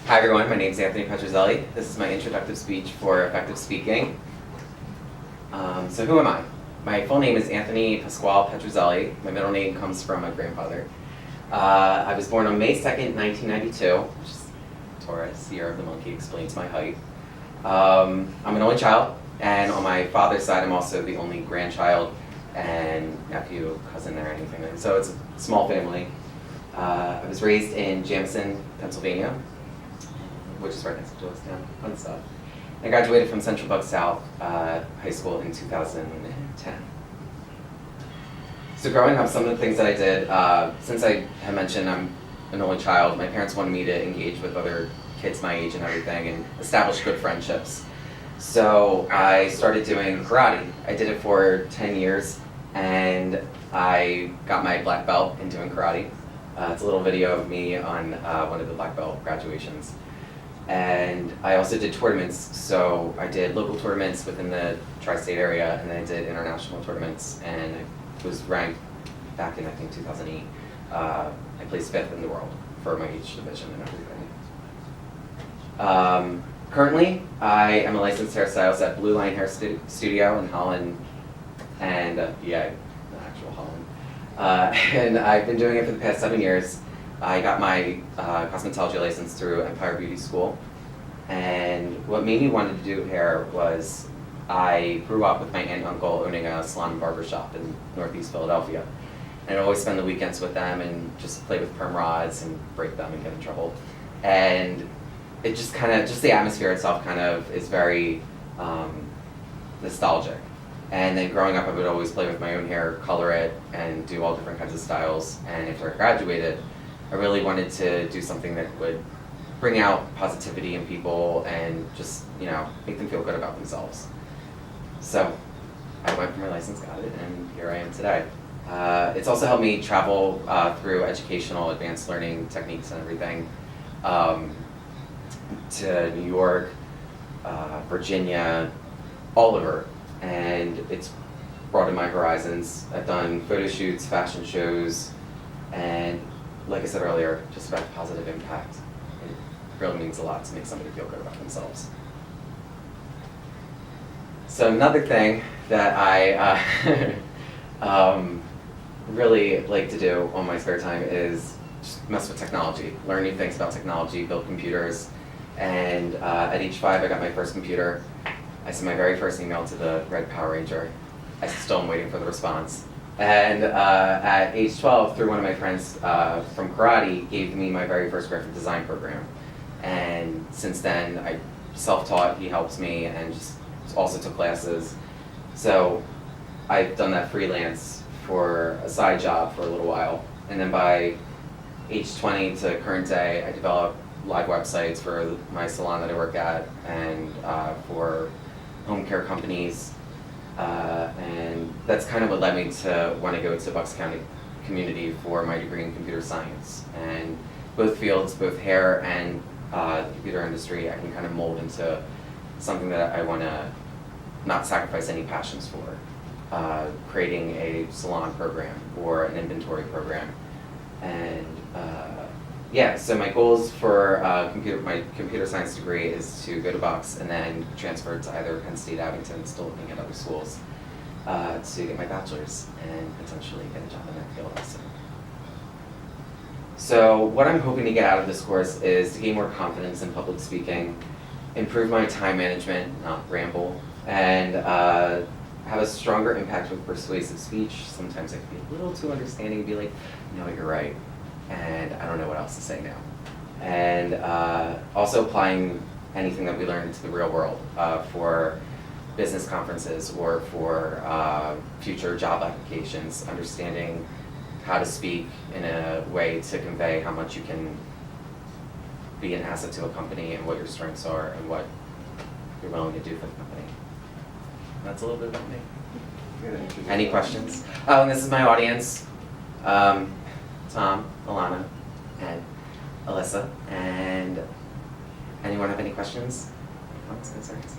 Hi everyone, my name is Anthony Petruzzelli. This is my introductory speech for effective speaking. So who am I? My full name is Anthony Pasquale Petruzzelli. My middle name comes from my grandfather. I was born on May 2nd, 1992, which is Taurus, year of the monkey, explains my height. I'm an only child, and on my father's side I'm also the only grandchild and nephew, cousin, or anything. So it's a small family. I was raised in Jamison, Pennsylvania, which is right next to us now, fun stuff. I graduated from Central Bucks South High School in 2010. So growing up, some of the things that I did, since I had mentioned I'm an only child, my parents wanted me to engage with other kids my age and everything and establish good friendships. So I started doing karate. I did it for 10 years and I got my black belt in doing karate. It's a little video of me on one of the black belt graduations. And I also did tournaments, so I did local tournaments within the tri-state area, and then I did international tournaments, and I was ranked back in, I think, 2008. I placed 5th in the world for my age division and everything. Currently, I am a licensed hairstylist at Blue Line Hair Studio in Holland, and the actual Holland. And I've been doing it for the past 7 years. I got my cosmetology license through Empire Beauty School, and what made me want to do hair was I grew up with my aunt and uncle owning a salon and barber shop in Northeast Philadelphia, and I'd always spend the weekends with them and just play with perm rods and break them and get in trouble. And it just just the atmosphere itself kind of is very nostalgic. And then growing up, I would always play with my own hair, color it, and do all different kinds of styles. And after I graduated, I really wanted to do something that would bring out positivity in people and just, make them feel good about themselves. So I went for my license, got it, and here I am today. It's also helped me travel through educational advanced learning techniques and everything to New York, Virginia, all over, and it's broadened my horizons. I've done photo shoots, fashion shows, and like I said earlier, just about positive impact. It really means a lot to make somebody feel good about themselves. So another thing that I really like to do on my spare time is just mess with technology, learn new things about technology, build computers. And at age 5, I got my first computer. I sent my very first email to the Red Power Ranger. I still am waiting for the response. And at age 12, through one of my friends from karate, gave me my very first graphic design program. And since then, I self-taught, he helps me, and just also took classes. So I've done that freelance for a side job for a little while. And then by age 20 to current day, I developed live websites for my salon that I work at and for home care companies. And that's kind of what led me to want to go to Bucks County Community for my degree in computer science. And both fields, both hair and the computer industry, I can kind of mold into something that I want to not sacrifice any passions for. Creating a salon program or an inventory program. And so my goals for my computer science degree is to go to Bucks and then transfer to either Penn State, Abington, still looking at other schools, to get my bachelor's and potentially get a job in that field also. So what I'm hoping to get out of this course is to gain more confidence in public speaking, improve my time management, not ramble, and have a stronger impact with persuasive speech. Sometimes I can be a little too understanding and be like, no, you're right. And I don't know what else to say now. And also applying anything that we learn into the real world for business conferences or for future job applications, understanding how to speak in a way to convey how much you can be an asset to a company and what your strengths are and what you're willing to do for the company. That's a little bit about me. Any questions? Oh, and this is my audience. Tom, Alana, and Alyssa. And anyone have any questions? Comments, concerns?